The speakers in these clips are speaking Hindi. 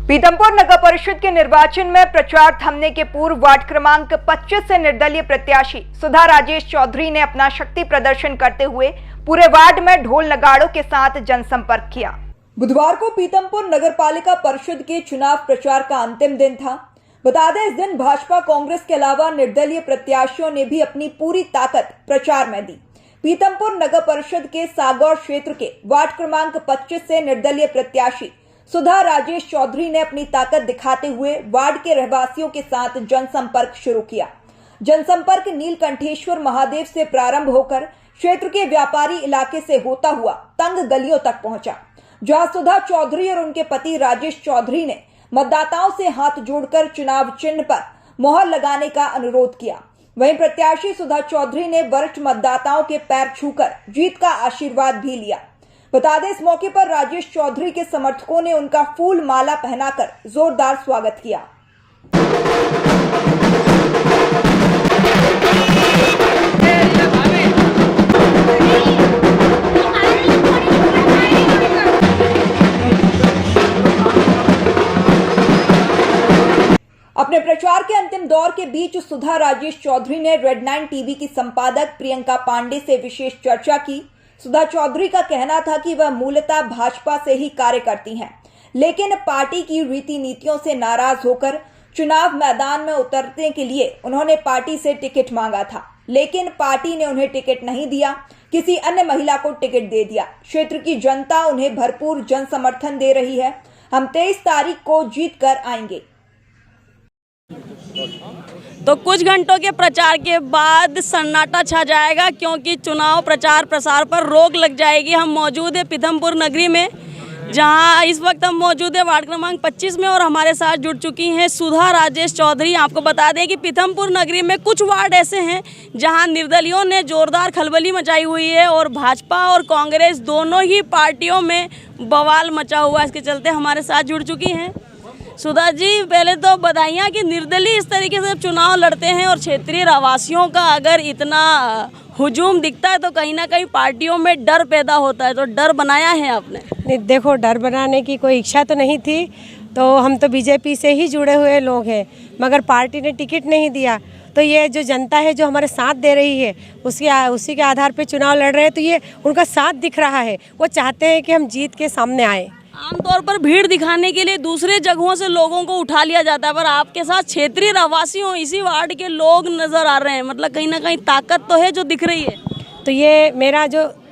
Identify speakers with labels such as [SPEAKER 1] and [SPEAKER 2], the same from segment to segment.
[SPEAKER 1] पीतमपुर नगर परिषद के निर्वाचन में प्रचार थमने के पूर्व वार्ड क्रमांक 25 से निर्दलीय प्रत्याशी सुधा राजेश चौधरी ने अपना शक्ति प्रदर्शन करते हुए पूरे वार्ड में ढोल नगाड़ों के साथ जनसंपर्क किया। बुधवार को पीतमपुर नगर पालिका परिषद के चुनाव प्रचार का अंतिम दिन था। बता दें, इस दिन भाजपा कांग्रेस के अलावा निर्दलीय प्रत्याशियों ने भी अपनी पूरी ताकत प्रचार में दी। पीतमपुर नगर परिषद के सागौर क्षेत्र के वार्ड क्रमांक 25 से निर्दलीय प्रत्याशी सुधा राजेश चौधरी ने अपनी ताकत दिखाते हुए वार्ड के रहवासियों के साथ जनसंपर्क शुरू किया। जनसंपर्क नीलकंठेश्वर महादेव से प्रारंभ होकर क्षेत्र के व्यापारी इलाके से होता हुआ तंग गलियों तक पहुंचा, जहां सुधा चौधरी और उनके पति राजेश चौधरी ने मतदाताओं से हाथ जोड़कर चुनाव चिन्ह पर मोहर लगाने का अनुरोध किया। वहीं प्रत्याशी सुधा चौधरी ने वरिष्ठ मतदाताओं के पैर छूकर जीत का आशीर्वाद भी लिया। बता दें, इस मौके पर राजेश चौधरी के समर्थकों ने उनका फूल माला पहनाकर जोरदार स्वागत किया। अपने प्रचार के अंतिम दौर के बीच सुधा राजेश चौधरी ने रेड 9 टीवी की संपादक प्रियंका पांडे से विशेष चर्चा की। सुधा चौधरी का कहना था कि वह मूलतः भाजपा से ही कार्य करती हैं, लेकिन पार्टी की रीति नीतियों से नाराज होकर चुनाव मैदान में उतरने के लिए उन्होंने पार्टी से टिकट मांगा था, लेकिन पार्टी ने उन्हें टिकट नहीं दिया, किसी अन्य महिला को टिकट दे दिया। क्षेत्र की जनता उन्हें भरपूर जन समर्थन दे रही है। हम 23 तारीख को जीत कर आएंगे।
[SPEAKER 2] तो कुछ घंटों के प्रचार के बाद सन्नाटा छा जाएगा, क्योंकि चुनाव प्रचार प्रसार पर रोक लग जाएगी। हम मौजूद है पीतमपुर नगरी में, जहां इस वक्त हम मौजूद है वार्ड क्रमांक 25 में, और हमारे साथ जुड़ चुकी हैं सुधा राजेश चौधरी। आपको बता दें कि पीतमपुर नगरी में कुछ वार्ड ऐसे हैं जहां निर्दलियों ने जोरदार खलबली मचाई हुई है और भाजपा और कांग्रेस दोनों ही पार्टियों में बवाल मचा हुआ है। इसके चलते हमारे साथ जुड़ चुकी हैं सुधा जी। पहले तो बधाइयाँ कि निर्दलीय इस तरीके से चुनाव लड़ते हैं और क्षेत्रीय रहवासियों का अगर इतना हुजूम दिखता है तो कहीं ना कहीं पार्टियों में डर पैदा होता है। तो डर बनाया है आपने?
[SPEAKER 3] नहीं, देखो, डर बनाने की कोई इच्छा तो नहीं थी। तो हम तो बीजेपी से ही जुड़े हुए लोग हैं, मगर पार्टी ने टिकट नहीं दिया। तो ये जो जनता है जो हमारे साथ दे रही है उसी के आधार पे चुनाव लड़ रहे हैं, तो ये उनका साथ दिख रहा है। वो चाहते हैं कि हम जीत के सामने आए।
[SPEAKER 2] आमतौर पर भीड़ दिखाने के लिए दूसरे जगहों से लोगों को उठा लिया जाता है, पर आपके साथ क्षेत्रीय रहवासियों इसी वार्ड के लोग नजर आ रहे हैं। मतलब कहीं ना कहीं ताकत तो है जो दिख रही है।
[SPEAKER 3] तो ये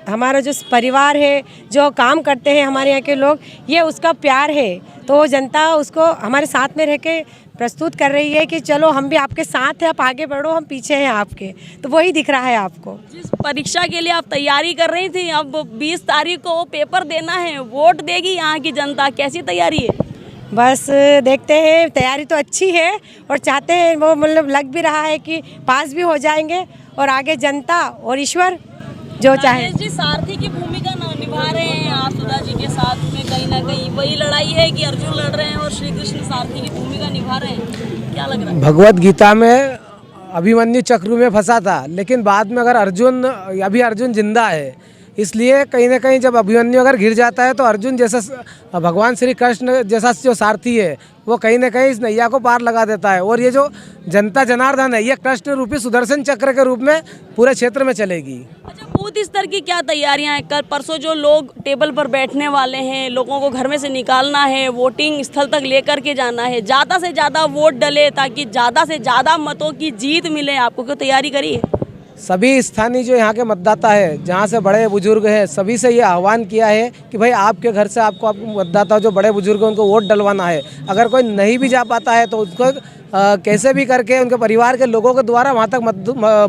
[SPEAKER 3] हमारा जो परिवार है, जो काम करते हैं हमारे यहाँ के लोग, ये उसका प्यार है। तो जनता उसको हमारे साथ में रह के प्रस्तुत कर रही है कि चलो हम भी आपके साथ हैं, आप आगे बढ़ो, हम पीछे हैं आपके। तो वही दिख रहा है आपको।
[SPEAKER 2] जिस परीक्षा के लिए आप तैयारी कर रही थी, अब 20 तारीख को वो पेपर देना है, वोट देगी यहाँ की जनता, कैसी तैयारी है?
[SPEAKER 3] बस देखते हैं, तैयारी तो अच्छी है और चाहते हैं वो, मतलब लग भी रहा है कि पास भी हो जाएंगे और आगे जनता और ईश्वर जो चाहे।
[SPEAKER 2] जी, सारथी की भूमिका निभा रहे हैं आप सुधा जी के साथ में। कहीं ना कहीं वही लड़ाई है कि अर्जुन लड़ रहे हैं और श्री कृष्ण सारथी की भूमिका निभा रहे हैं। क्या लग रहा है?
[SPEAKER 4] भगवत गीता में अभिमन्यु चक्रू में फंसा था, लेकिन बाद में अगर अर्जुन जिंदा है, इसलिए कहीं ना कहीं जब अभिमन्यु अगर घिर जाता है तो अर्जुन जैसा भगवान श्री कृष्ण जैसा जो सारथी है वो कहीं ना कहीं इस नैया को पार लगा देता है। और ये जो जनता जनार्दन है, ये कृष्ण रूपी सुदर्शन चक्र के रूप में पूरे क्षेत्र में चलेगी।
[SPEAKER 2] अच्छा, बूथ स्तर की क्या तैयारियां हैं? कल परसों जो लोग टेबल पर बैठने वाले हैं, लोगों को घर में से निकालना है, वोटिंग स्थल तक लेकर के जाना है, ज़्यादा से ज़्यादा वोट डले ताकि ज़्यादा से ज़्यादा मतों की जीत मिले। आपको क्यों तैयारी करी है?
[SPEAKER 4] सभी स्थानीय जो यहाँ के मतदाता है, जहाँ से बड़े बुजुर्ग हैं, सभी से ये आह्वान किया है कि भाई आपके घर से आपको मतदाता जो बड़े बुजुर्ग हैं उनको वोट डलवाना है। अगर कोई नहीं भी जा पाता है तो उसको कैसे भी करके उनके परिवार के लोगों के द्वारा वहाँ तक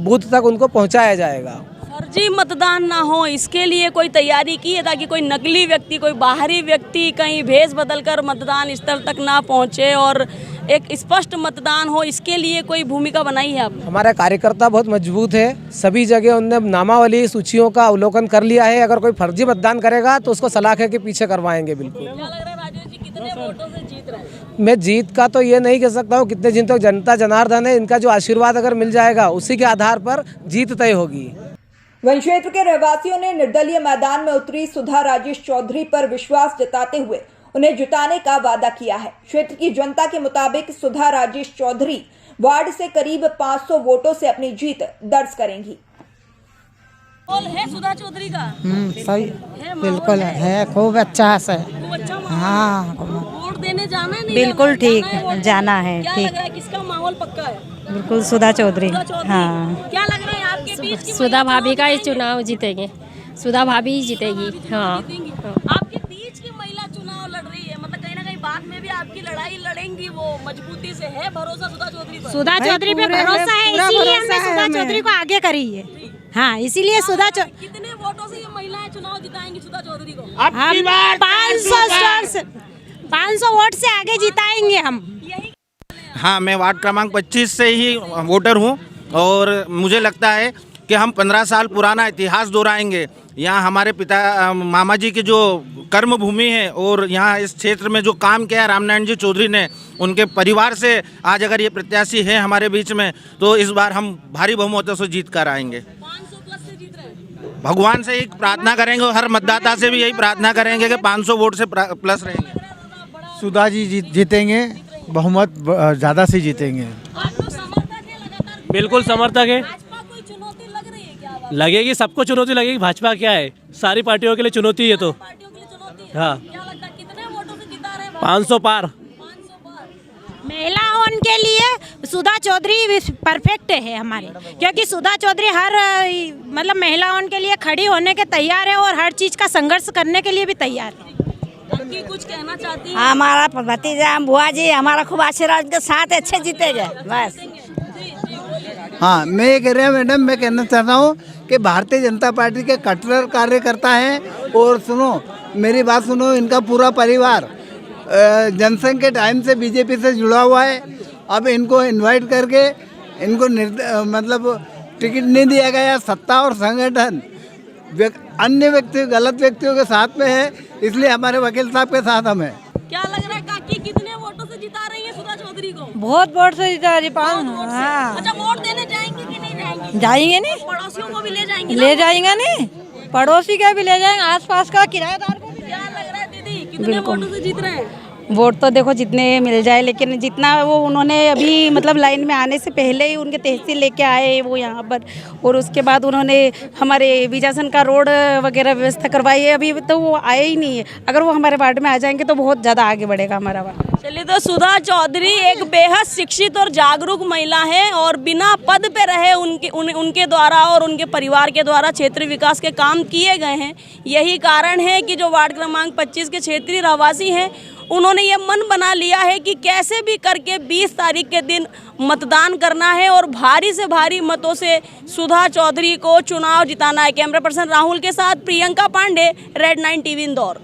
[SPEAKER 4] बूथ तक उनको पहुँचाया जाएगा।
[SPEAKER 2] फर्जी मतदान ना हो, इसके लिए कोई तैयारी की है ताकि कोई नकली व्यक्ति, कोई बाहरी व्यक्ति कहीं भेष बदलकर मतदान स्थल तक ना पहुंचे और एक स्पष्ट मतदान हो, इसके लिए कोई भूमिका बनाई है आपने?
[SPEAKER 4] हमारा कार्यकर्ता बहुत मजबूत है, सभी जगह उनने नामावली सूचियों का अवलोकन कर लिया है। अगर कोई फर्जी मतदान करेगा तो उसको सलाखे के पीछे करवाएंगे। बिल्कुल।
[SPEAKER 2] क्या लग रहा है राजेश जी, कितने वोटों से जीत रहे हैं?
[SPEAKER 4] मैं जीत का तो ये नहीं कह सकता हूँ कितने, जिन तक जनता जनार्दन है इनका जो आशीर्वाद अगर मिल जाएगा उसी के आधार पर जीत तय होगी।
[SPEAKER 1] वहीं क्षेत्र के रहवासियों ने निर्दलीय मैदान में उतरी सुधा राजेश चौधरी पर विश्वास जताते हुए उन्हें जिताने का वादा किया है। क्षेत्र की जनता के मुताबिक सुधा राजेश चौधरी वार्ड से करीब 500 वोटों से अपनी जीत दर्ज करेंगी।
[SPEAKER 2] है सुधा चौधरी का
[SPEAKER 5] सही
[SPEAKER 2] है,
[SPEAKER 5] बिल्कुल है, खूब अच्छा से।
[SPEAKER 2] खूब अच्छा माहौल
[SPEAKER 5] हाँ
[SPEAKER 2] है। वोट देने जाना है नहीं
[SPEAKER 5] बिल्कुल ठीक
[SPEAKER 2] जाना है
[SPEAKER 5] है,
[SPEAKER 2] क्या
[SPEAKER 5] ठीक।
[SPEAKER 2] लग रहा है किसका माहौल पक्का है?
[SPEAKER 5] बिल्कुल सुधा चौधरी।
[SPEAKER 2] सुधा चौधरी।
[SPEAKER 5] हाँ,
[SPEAKER 2] क्या लग रहा है आपके बीच की
[SPEAKER 6] सुधा
[SPEAKER 2] महिला
[SPEAKER 6] भाभी का ही
[SPEAKER 2] जीतेंगी?
[SPEAKER 6] चुनाव जीतेंगे, सुधा भाभी ही जीतेगी। हाँ,
[SPEAKER 2] जीतेंगी। आपके बीच की महिला चुनाव लड़ रही है, मतलब कहीं ना कहीं बाद में भी आपकी लड़ाई लड़ेंगी वो मजबूती से। है भरोसा सुधा चौधरी पर?
[SPEAKER 7] सुधा चौधरी पे भरोसा है, इसीलिए हमने सुधा चौधरी को आगे करी है। हाँ, इसीलिए सुधा चौधरी।
[SPEAKER 2] कितने वोटों से ये महिलाएं चुनाव जिताएंगी सुधा चौधरी को?
[SPEAKER 7] हम 500 वोट से आगे जिताएंगे हम।
[SPEAKER 8] हाँ, मैं वार्ड क्रमांक 25 से ही वोटर हूँ और मुझे लगता है कि हम 15 साल पुराना इतिहास दोहराएंगे। यहाँ हमारे पिता मामा जी की जो कर्म भूमि है और यहाँ इस क्षेत्र में जो काम किया है रामनारायण जी चौधरी ने, उनके परिवार से आज अगर ये प्रत्याशी है हमारे बीच में, तो इस बार हम भारी बहुमतों से जीत कर आएंगे।
[SPEAKER 2] 500 प्लस से जीत रहे हैं।
[SPEAKER 8] भगवान से ही प्रार्थना करेंगे, हर मतदाता से भी यही प्रार्थना करेंगे कि 500 वोट से प्लस रहेंगे।
[SPEAKER 9] सुधा जी जीतेंगे, बहुमत ज़्यादा से जीतेंगे।
[SPEAKER 2] आप लोग समर्थक है लगातार?
[SPEAKER 10] बिल्कुल समर्थक है।
[SPEAKER 2] भाजपा कोई चुनौती लग रही है क्या?
[SPEAKER 10] लगेगी, सबको चुनौती लगेगी। भाजपा क्या है, सारी पार्टियों के लिए चुनौती है। तो
[SPEAKER 2] पार्टियों के लिए चुनौती है।
[SPEAKER 10] हाँ।
[SPEAKER 2] क्या लगता है कितने वोटों से जिता रहे हैं?
[SPEAKER 10] 500 पार।
[SPEAKER 2] 500 पार।
[SPEAKER 7] महिलाओं के लिए सुधा चौधरी परफेक्ट है हमारे, क्योंकि सुधा चौधरी हर मतलब महिलाओं के लिए खड़ी होने के तैयार है और हर चीज का संघर्ष करने के लिए भी तैयार है।
[SPEAKER 2] आपकी कुछ कहना चाहती है?
[SPEAKER 5] हमारा भतीजा बुआ जी हमारा खूब आशीर्वाद के साथ अच्छे जीतेगा बस।
[SPEAKER 9] हाँ, मैं ये कह रहा हूँ मैडम, मैं कहना चाहता हूँ कि भारतीय जनता पार्टी के कट्टर कार्यकर्ता हैं। और सुनो मेरी बात सुनो, इनका पूरा परिवार जनसंघ के टाइम से बीजेपी से जुड़ा हुआ है। अब इनको इनवाइट करके इनको मतलब टिकट नहीं दिया गया। सत्ता और संगठन अन्य व्यक्ति गलत व्यक्तियों के साथ में है, इसलिए हमारे वकील साहब के साथ हम हैं।
[SPEAKER 2] क्या लग रहा है काकी कितने वोटों से जिता रही है सुधा चौधरी को?
[SPEAKER 5] बहुत वोट से जीता रही।
[SPEAKER 2] हाँ। अच्छा, वोट देने जाएंगे कि नहीं जाएंगे?
[SPEAKER 5] जाएंगे नहीं,
[SPEAKER 2] पड़ोसियों को भी ले जाएंगे?
[SPEAKER 5] ले जाएंगे नहीं, पड़ोसी का भी ले जाएंगे, आसपास का किराएदार को भी।
[SPEAKER 2] क्या लग रहा है दीदी कितने वोटों से जीत रहे हैं?
[SPEAKER 11] वोट तो देखो जितने मिल जाए, लेकिन जितना वो उन्होंने अभी मतलब लाइन में आने से पहले ही उनके तहसील लेके आए वो यहाँ पर, और उसके बाद उन्होंने हमारे विजासन का रोड वगैरह व्यवस्था करवाई है। अभी तो वो आए ही नहीं है। अगर वो हमारे वार्ड में आ जाएंगे तो बहुत ज़्यादा आगे बढ़ेगा हमारा वार्ड।
[SPEAKER 2] चलिए, तो सुधा चौधरी एक बेहद शिक्षित और जागरूक महिला है और बिना पद पे रहे उनके द्वारा और उनके परिवार के द्वारा क्षेत्रीय विकास के काम किए गए हैं। यही कारण है कि जो वार्ड क्रमांक 25 के क्षेत्रीय रहवासी हैं, उन्होंने ये मन बना लिया है कि कैसे भी करके 20 तारीख के दिन मतदान करना है और भारी से भारी मतों से सुधा चौधरी को चुनाव जिताना है। कैमरा पर्सन राहुल के साथ प्रियंका पांडे, रेड 9 टीवी इंदौर।